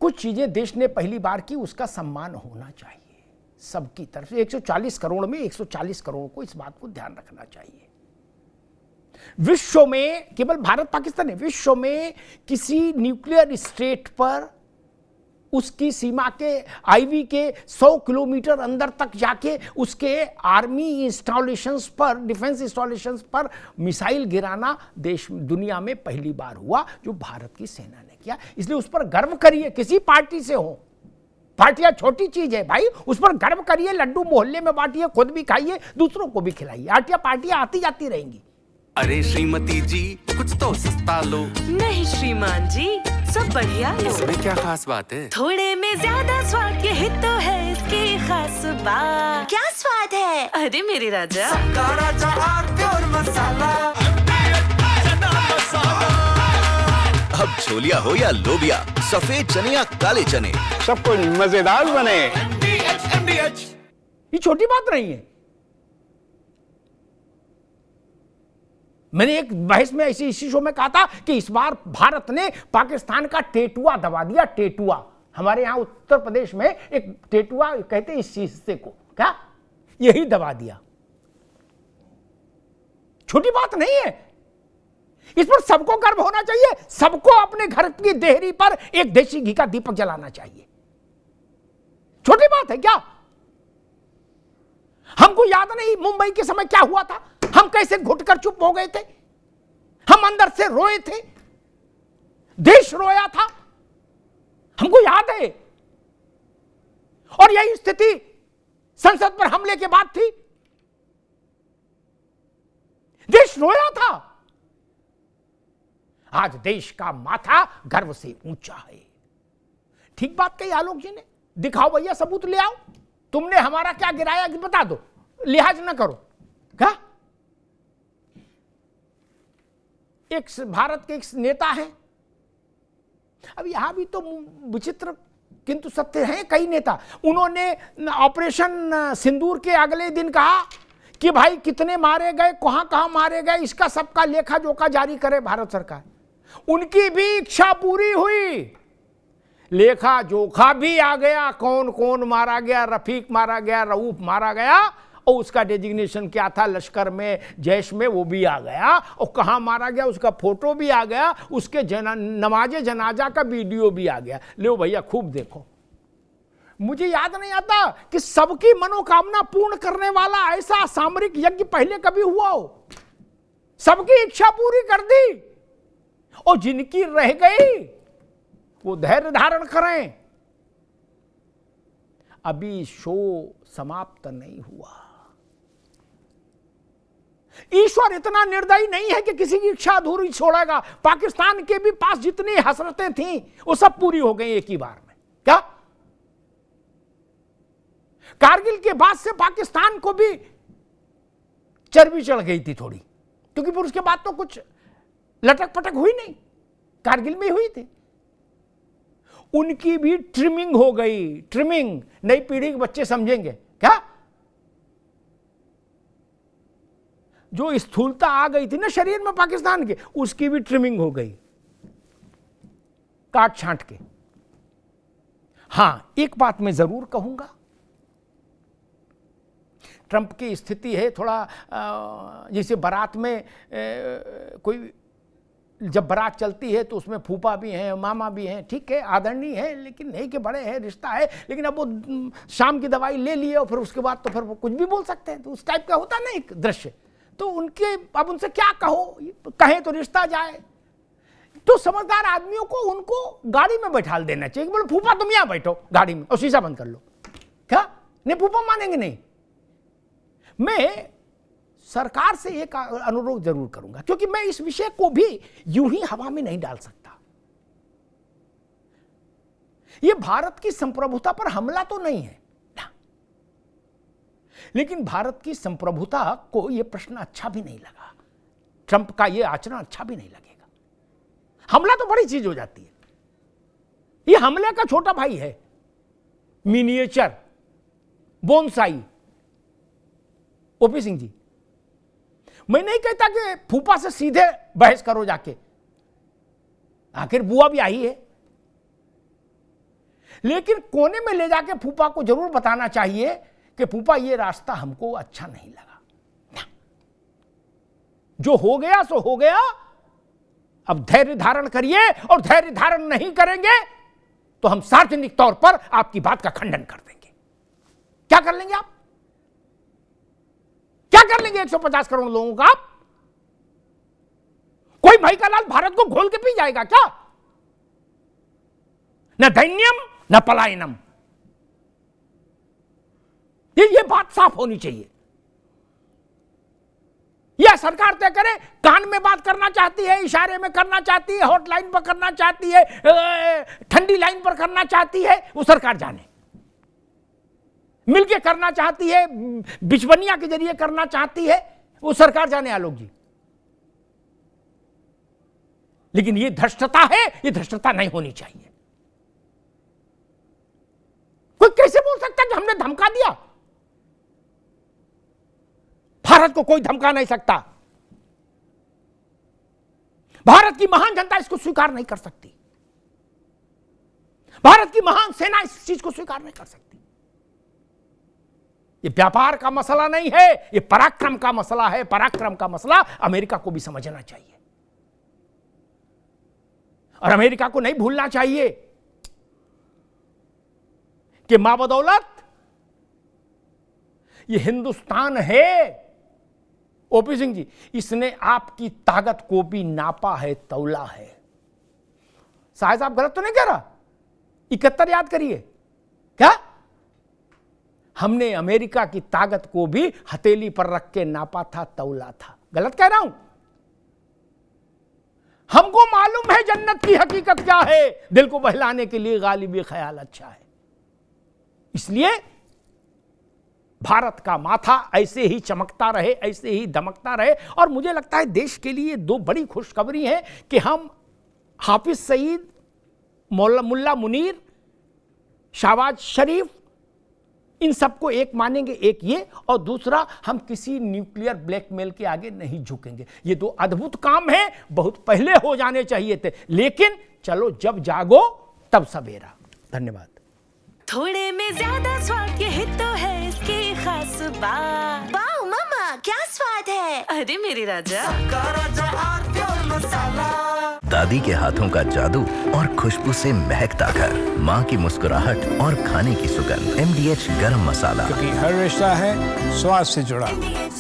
कुछ चीजें देश ने पहली बार की, उसका सम्मान होना चाहिए सबकी तरफ से। 140 करोड़ में 140 करोड़ को इस बात को ध्यान रखना चाहिए। विश्व में, केवल भारत पाकिस्तान है, विश्व में किसी न्यूक्लियर स्टेट पर उसकी सीमा के आईवी के 100 किलोमीटर अंदर तक जाके उसके आर्मी इंस्टॉलेशंस पर, डिफेंस इंस्टॉलेशंस पर मिसाइल गिराना देश दुनिया में पहली बार हुआ, जो भारत की सेना ने किया। इसलिए उस पर गर्व करिए, किसी पार्टी से हो। पार्टियां छोटी चीज है भाई, उस पर गर्व करिए, लड्डू मोहल्ले में बांटिए, खुद भी खाइए, दूसरों को भी खिलाइए। पार्टियां आती जाती रहेंगी। अरे श्रीमती जी, कुछ तो सस्ता लो। नहीं श्रीमान जी, सब बढ़िया लो। इसमें क्या खास बात है? थोड़े में ज्यादा स्वाद, यही तो है इसकी खास बात। क्या स्वाद है? अरे मेरे राजा, सबका राजा आरती और मसाला। अब छोलिया हो या लोबिया, सफेद चने या काले चने, सब कुछ मजेदार बने। ये छोटी बात नहीं है। मैंने एक बहस में इसी शो में कहा था कि इस बार भारत ने पाकिस्तान का टेटुआ दबा दिया। टेटुआ, हमारे यहां उत्तर प्रदेश में एक टेटुआ कहते हैं इस हिस्से को, क्या यही दबा दिया। छोटी बात नहीं है, इस पर सबको गर्व होना चाहिए। सबको अपने घर की देहरी पर एक देसी घी का दीपक जलाना चाहिए। छोटी बात है क्या? हमको याद नहीं मुंबई के समय क्या हुआ था, हम कैसे घुटकर चुप हो गए थे, हम अंदर से रोए थे, देश रोया था, हमको याद है। और यही स्थिति संसद पर हमले के बाद थी, देश रोया था। आज देश का माथा गर्व से ऊंचा है। ठीक बात कही आलोक जी ने। दिखाओ भैया, सबूत ले आओ, तुमने हमारा क्या गिराया कि बता दो, लिहाज ना करो। क्या एक भारत के एक नेता हैं, अब यहां भी तो विचित्र किंतु सत्य हैं कई नेता, उन्होंने ऑपरेशन सिंदूर के अगले दिन कहा कि भाई कितने मारे गए, कहां कहां मारे गए, इसका सबका लेखा जोखा जारी करे भारत सरकार। उनकी भी इच्छा पूरी हुई, लेखा जोखा भी आ गया, कौन कौन मारा गया, रफीक मारा गया, रऊफ मारा गया, और उसका डेजिग्नेशन क्या था लश्कर में, जैश में, वो भी आ गया, और कहां मारा गया उसका फोटो भी आ गया, उसके नमाजे जनाजा का वीडियो भी आ गया। लो भैया खूब देखो। मुझे याद नहीं आता कि सबकी मनोकामना पूर्ण करने वाला ऐसा सामरिक यज्ञ पहले कभी हुआ हो। सबकी इच्छा पूरी कर दी, और जिनकी रह गई वो धैर्य धारण करें। अभी शो समाप्त नहीं हुआ। ईश्वर इतना निर्दयी नहीं है कि किसी की इच्छा अधूरी छोड़ेगा। पाकिस्तान के भी पास जितनी हसरतें थीं वो सब पूरी हो गई एक ही बार में। क्या कारगिल के बाद से पाकिस्तान को भी चर्बी चढ़ गई थी थोड़ी, क्योंकि फिर उसके बाद तो कुछ लटक पटक हुई नहीं, कारगिल में हुई थी। उनकी भी ट्रिमिंग हो गई। ट्रिमिंग नई पीढ़ी के बच्चे समझेंगे क्या। जो स्थूलता आ गई थी ना शरीर में पाकिस्तान के, उसकी भी ट्रिमिंग हो गई, काट छांट के। हां, एक बात मैं जरूर कहूंगा, ट्रंप की स्थिति है थोड़ा जैसे बारात में कोई जब बारात चलती है तो उसमें फूफा भी हैं, मामा भी हैं, ठीक है, आदरणीय है, लेकिन नहीं कि बड़े हैं, रिश्ता है, लेकिन अब वो शाम की दवाई ले लिए और फिर उसके बाद तो फिर वो कुछ भी बोल सकते हैं, तो उस टाइप का होता है ना एक दृश्य। तो उनके अब उनसे क्या कहो, कहें तो रिश्ता जाए। तो समझदार आदमियों को उनको गाड़ी में बैठा देना चाहिए। बोले फूफा तुम यहां बैठो गाड़ी में और शीशा बंद कर लो। क्या नहीं, फूफा मानेंगे नहीं। मैं सरकार से एक अनुरोध जरूर करूंगा, क्योंकि मैं इस विषय को भी यूं ही हवा में नहीं डाल सकता। यह भारत की संप्रभुता पर हमला तो नहीं है ना, लेकिन भारत की संप्रभुता को यह प्रश्न अच्छा भी नहीं लगा, ट्रंप का यह आचरण अच्छा भी नहीं लगेगा। हमला तो बड़ी चीज हो जाती है, यह हमले का छोटा भाई है, miniature, bonsai. OP Singh ji, मैं नहीं कहता कि फूफा से सीधे बहस करो जाके, आखिर बुआ भी आई है, लेकिन कोने में ले जाके फूफा को जरूर बताना चाहिए कि फूफा ये रास्ता हमको अच्छा नहीं लगा, जो हो गया सो हो गया, अब धैर्य धारण करिए, और धैर्य धारण नहीं करेंगे तो हम सार्वजनिक तौर पर आपकी बात का खंडन कर देंगे। क्या कर लेंगे आप? क्या कर लेंगे 150 करोड़ लोगों का? आप कोई भाई का लाल भारत को घोल के पी जाएगा क्या? न दैन्यम न पलायनम, ये बात साफ होनी चाहिए। यह सरकार तय करे, कान में बात करना चाहती है, इशारे में करना चाहती है, हॉटलाइन पर करना चाहती है, ठंडी लाइन पर करना चाहती है, वो सरकार जाने। मिलके करना चाहती है, बिचवनिया के जरिए करना चाहती है, वो सरकार जाने आलोक जी। लेकिन ये धृष्टता है, ये धृष्टता नहीं होनी चाहिए। कोई कैसे बोल सकता है कि हमने धमका दिया? भारत को कोई धमका नहीं सकता। भारत की महान जनता इसको स्वीकार नहीं कर सकती। भारत की महान सेना इस चीज को स्वीकार नहीं कर सकती। ये व्यापार का मसला नहीं है, ये पराक्रम का मसला है। पराक्रम का मसला अमेरिका को भी समझना चाहिए, और अमेरिका को नहीं भूलना चाहिए कि मां बदौलत ये हिंदुस्तान है। ओपी सिंह जी, इसने आपकी ताकत को भी नापा है, तौला है। साहब साहब गलत तो नहीं कह रहा? 71 याद करिए। क्या हमने अमेरिका की ताकत को भी हथेली पर रख के नापा था, तौला था? गलत कह रहा हूं? हमको मालूम है जन्नत की हकीकत क्या है। दिल को बहलाने के लिए गालिबी ख्याल अच्छा है। इसलिए भारत का माथा ऐसे ही चमकता रहे, ऐसे ही दमकता रहे। और मुझे लगता है देश के लिए दो बड़ी खुशखबरी है कि हम हाफिज सईद, मुल्ला मुनीर, शाहबाज शरीफ, इन सबको एक मानेंगे। एक ये, और दूसरा हम किसी न्यूक्लियर ब्लैकमेल के आगे नहीं झुकेंगे। ये दो अद्भुत काम हैं, बहुत पहले हो जाने चाहिए थे, लेकिन चलो जब जागो तब सवेरा। धन्यवाद। थोड़े में ज्यादा स्वाद, यही तो है इसकी खास बात। वाओ मम्मा, क्या स्वाद है। अरे मेरे राजा, दादी के हाथों का जादू और खुशबू से महकता घर, माँ की मुस्कुराहट और खाने की सुगंध। MDH गरम मसाला। क्योंकि हर रिश्ता है स्वाद से जुड़ा।